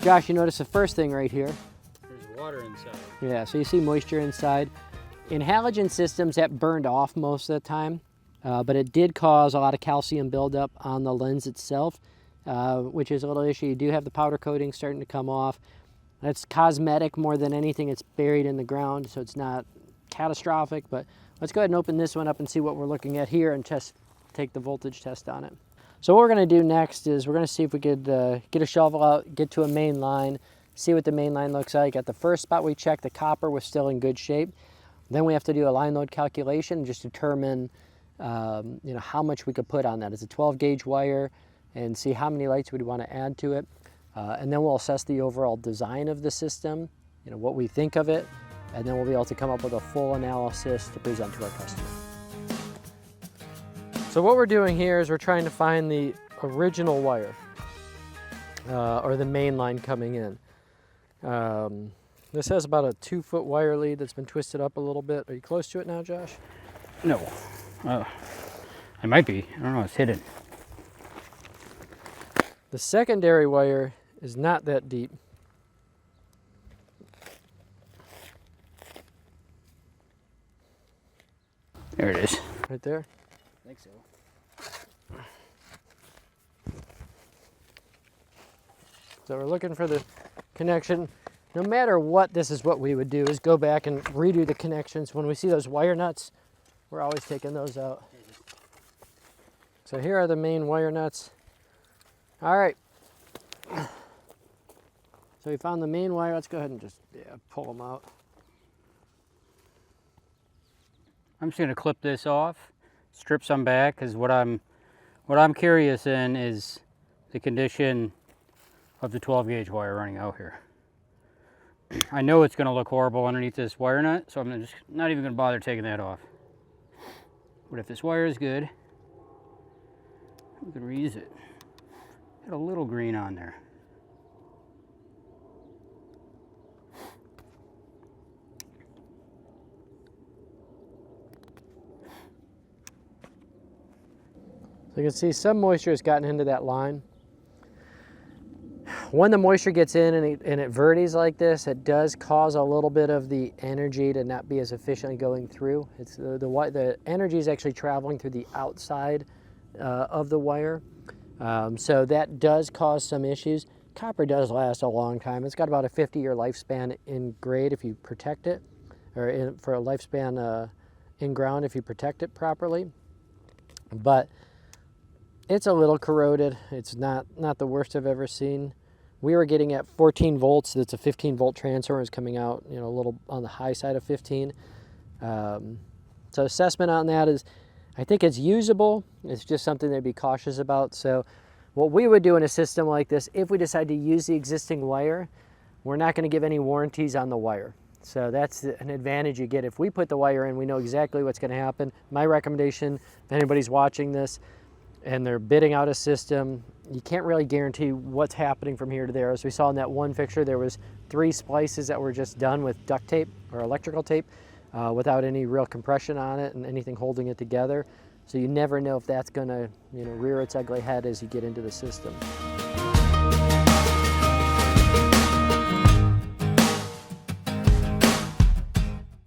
Josh, you notice the first thing right here? There's water inside. Yeah, so you see moisture inside. In halogen systems, that burned off most of the time, but it did cause a lot of calcium buildup on the lens itself, which is a little issue. You do have the powder coating starting to come off. That's cosmetic more than anything. It's buried in the ground, so it's not catastrophic, but let's go ahead and open this one up and see what we're looking at here and take the voltage test on it. So what we're going to do next is we're going to see if we could get a shovel out, get to a main line, see what the main line looks like. At the first spot we checked, the copper was still in good shape. Then we have to do a line load calculation and just determine how much we could put on that. It's a 12 gauge wire, and see how many lights we'd want to add to it. And then we'll assess the overall design of the system, what we think of it, and then we'll be able to come up with a full analysis to present to our customer. So what we're doing here is we're trying to find the original wire, or the main line coming in. This has about a 2-foot wire lead that's been twisted up a little bit. Are you close to it now, Josh? No. I might be. I don't know. It's hidden. The secondary wire is not that deep. There it is. Right there? I think so. So we're looking for the connection. No matter what, this is what we would do, is go back and redo the connections. When we see those wire nuts, we're always taking those out. So here are the main wire nuts. All right. So we found the main wire. Let's go ahead and just pull them out. I'm just going to clip this off, strip some back, because what I'm curious in is the condition of the 12 gauge wire running out here. I know it's going to look horrible underneath this wire nut, so I'm just not even going to bother taking that off. But if this wire is good, we can reuse it. Got a little green on there. So you can see some moisture has gotten into that line. When the moisture gets in and it vertes like this, it does cause a little bit of the energy to not be as efficiently going through. It's the energy is actually traveling through the outside of the wire. So that does cause some issues. Copper does last a long time. It's got about a 50-year lifespan in grade if you protect it, or for a lifespan in ground if you protect it properly. But it's a little corroded. It's not the worst I've ever seen. We were getting at 14 volts. That's a 15-volt transformer is coming out, a little on the high side of 15. So assessment on that is, I think it's usable. It's just something to be cautious about. So what we would do in a system like this, if we decide to use the existing wire, we're not going to give any warranties on the wire. So that's an advantage you get. If we put the wire in, we know exactly what's going to happen. My recommendation, if anybody's watching this and they're bidding out a system, you can't really guarantee what's happening from here to there. As we saw in that one fixture, there was 3 splices that were just done with duct tape or electrical tape without any real compression on it and anything holding it together. So you never know if that's going to rear its ugly head as you get into the system.